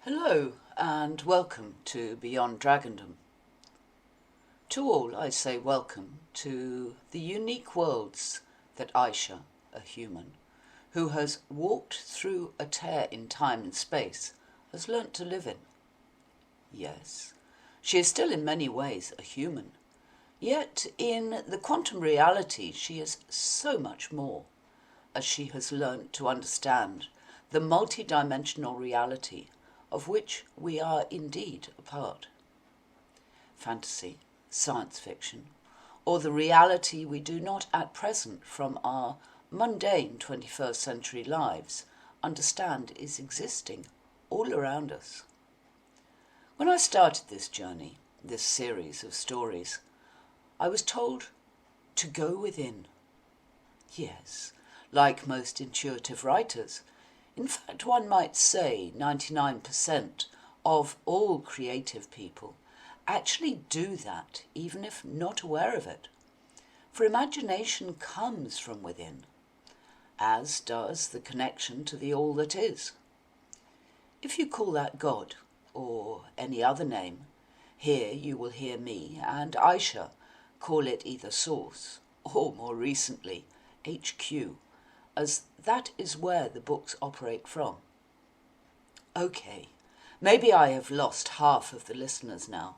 Hello and welcome to Beyond Dragondom. To all I say welcome to the unique worlds that Aisha, a human, who has walked through a tear in time and space, has learnt to live in. Yes, she is still in many ways a human, yet in the quantum reality she is so much more, as she has learnt to understand the multi-dimensional reality of which we are indeed a part. Fantasy, science fiction, or the reality we do not at present from our mundane 21st century lives understand is existing all around us. When I started this journey, this series of stories, I was told to go within. Yes, like most intuitive writers, in fact, one might say 99% of all creative people actually do that, even if not aware of it. For imagination comes from within, as does the connection to the all that is. If you call that God, or any other name, here you will hear me and Aisha call it either Source, or more recently, HQ, as that is where the books operate from. Okay, maybe I have lost half of the listeners now.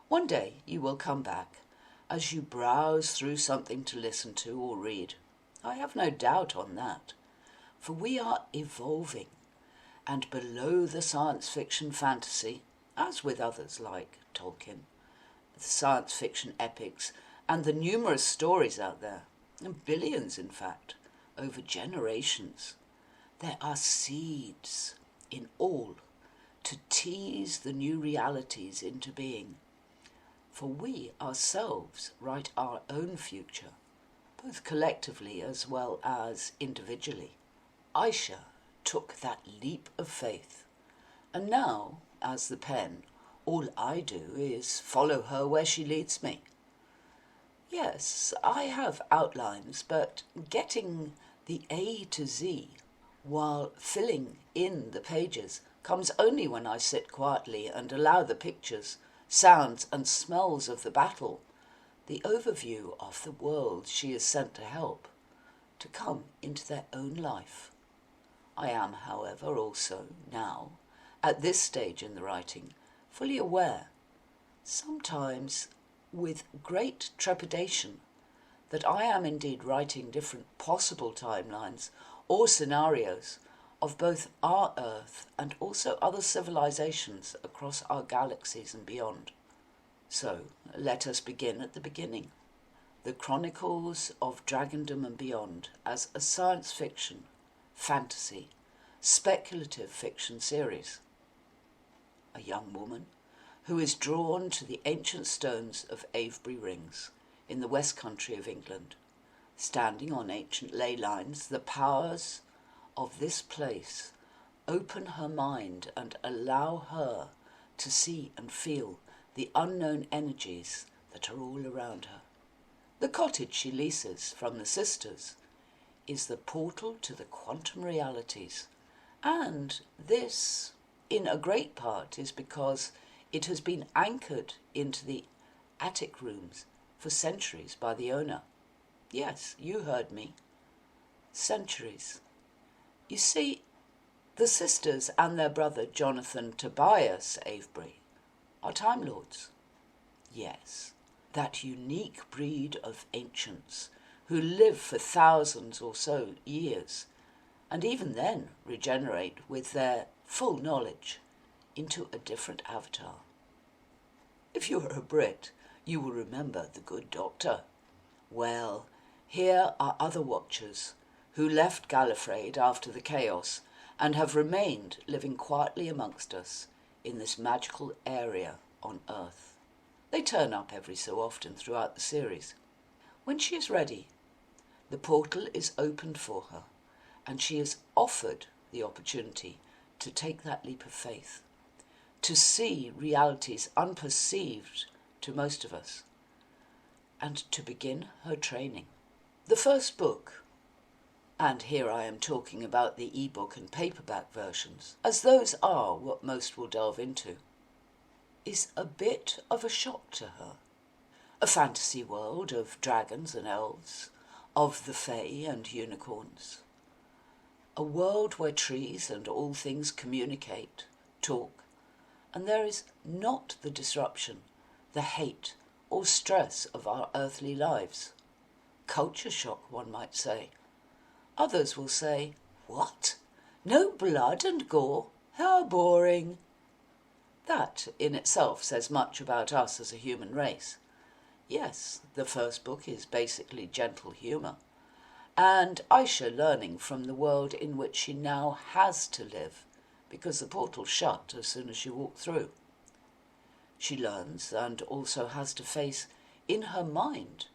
One day you will come back as you browse through something to listen to or read. I have no doubt on that, for we are evolving, and below the science fiction fantasy, as with others like Tolkien, the science fiction epics, and the numerous stories out there, and billions in fact, over generations, there are seeds in all to tease the new realities into being. For we ourselves write our own future, both collectively as well as individually. Aisha took that leap of faith, and now, as the pen, all I do is follow her where she leads me. Yes, I have outlines, but getting the A to Z while filling in the pages comes only when I sit quietly and allow the pictures, sounds and smells of the battle, the overview of the world she is sent to help, to come into their own life. I am, however, also now, at this stage in the writing, fully aware, sometimes with great trepidation, that I am indeed writing different possible timelines or scenarios of both our Earth and also other civilizations across our galaxies and beyond. So let us begin at the beginning. The Chronicles of Dragondom and Beyond as a science fiction, fantasy, speculative fiction series. A young woman who is drawn to the ancient stones of Avebury Rings in the West Country of England. Standing on ancient ley lines, the powers of this place open her mind and allow her to see and feel the unknown energies that are all around her. The cottage she leases from the sisters is the portal to the quantum realities, and this, in a great part, is because it has been anchored into the attic rooms for centuries by the owner. Yes, you heard me. Centuries. You see, the sisters and their brother Jonathan Tobias Avebury are Time Lords. Yes, that unique breed of ancients who live for thousands or so years, and even then regenerate with their full knowledge into a different avatar. If you are a Brit, you will remember the Good Doctor. Well, here are other watchers who left Gallifrey after the chaos and have remained living quietly amongst us in this magical area on Earth. They turn up every so often throughout the series. When she is ready, the portal is opened for her, and she is offered the opportunity to take that leap of faith, to see realities unperceived to most of us, and to begin her training. The first book, And here I am talking about the ebook and paperback versions, as those are what most will delve into, is a bit of a shock to her. A fantasy world of dragons and elves, of the fae and unicorns. A world where trees and all things communicate, talk, and there is not the disruption, the hate or stress of our earthly lives. Culture shock, one might say. Others will say, "What? No blood and gore? How boring." That in itself says much about us as a human race. Yes, the first book is basically gentle humour, and Aisha learning from the world in which she now has to live, because the portal shut as soon as she walked through. She learns and also has to face in her mind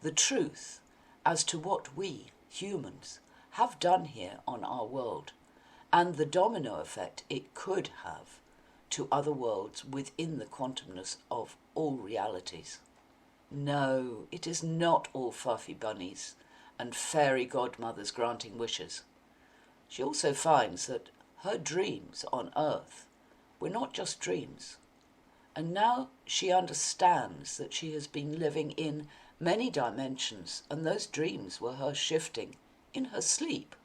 the truth as to what we, humans, have done here on our world, and the domino effect it could have to other worlds within the quantumness of all realities. No, it is not all fluffy bunnies and fairy godmothers granting wishes. She also finds that her dreams on Earth were not just dreams, and now she understands that she has been living in many dimensions, and those dreams were her shifting in her sleep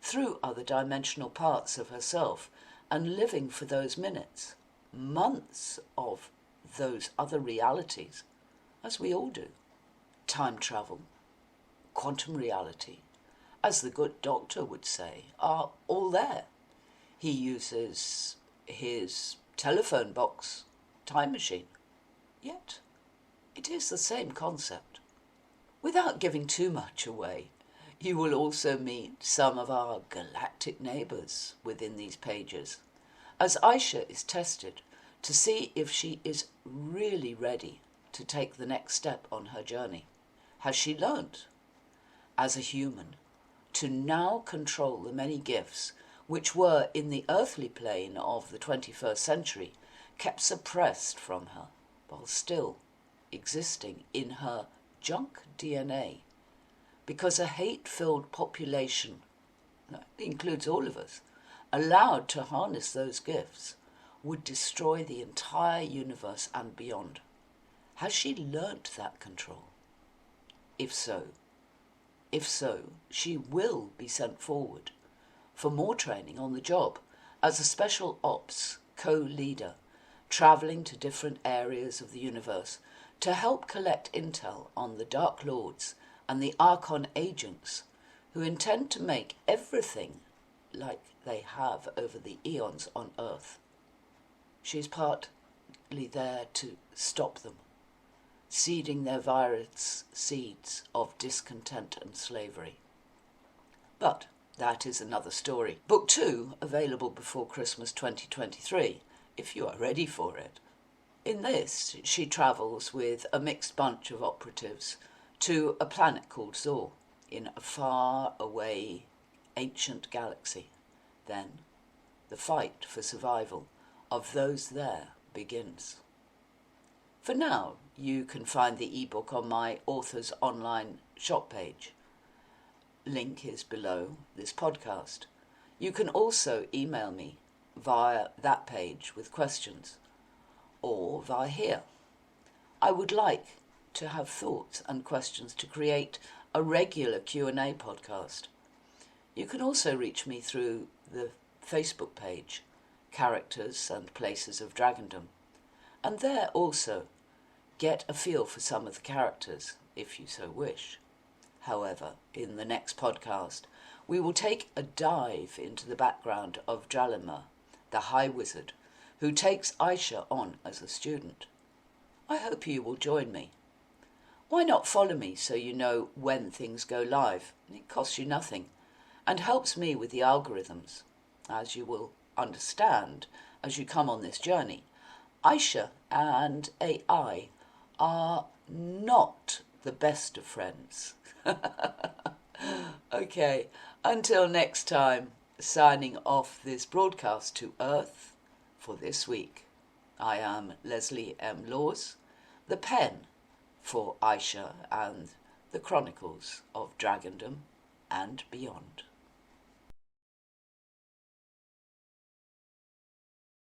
through other dimensional parts of herself and living for those minutes, months of those other realities, as we all do. Time travel, quantum reality, as the good doctor would say, are all there. He uses his telephone box time machine, yet it is the same concept. Without giving too much away, you will also meet some of our galactic neighbours within these pages, as Aisha is tested to see if she is really ready to take the next step on her journey. Has she learnt, as a human, to now control the many gifts which were in the earthly plane of the 21st century kept suppressed from her, while still existing in her junk DNA, because a hate-filled population, that includes all of us, allowed to harness those gifts, would destroy the entire universe and beyond. Has she learnt that control? If so, she will be sent forward for more training on the job as a special ops co-leader, travelling to different areas of the universe to help collect intel on the Dark Lords and the Archon agents who intend to make everything like they have over the eons on Earth. She's partly there to stop them, seeding their virus seeds of discontent and slavery. But that is another story. Book 2, available before Christmas 2023, if you are ready for it. In this, she travels with a mixed bunch of operatives to a planet called Zor, in a far-away ancient galaxy. Then, the fight for survival of those there begins. For now, you can find the ebook on my author's online shop page. Link is below this podcast. You can also email me via that page with questions, or via here. I would like to have thoughts and questions to create a regular Q&A podcast. You can also reach me through the Facebook page, Characters and Places of Dragondom, and there also get a feel for some of the characters, if you so wish. However, in the next podcast, we will take a dive into the background of Dralimar, the High Wizard, who takes Aisha on as a student. I hope you will join me. Why not follow me so you know when things go live? It costs you nothing and helps me with the algorithms. As you will understand as you come on this journey, Aisha and AI are not the best of friends. Okay, until next time, signing off this broadcast to Earth for this week. I am Leslie M. Laws, the pen for Aisha and the Chronicles of Dragondom and beyond.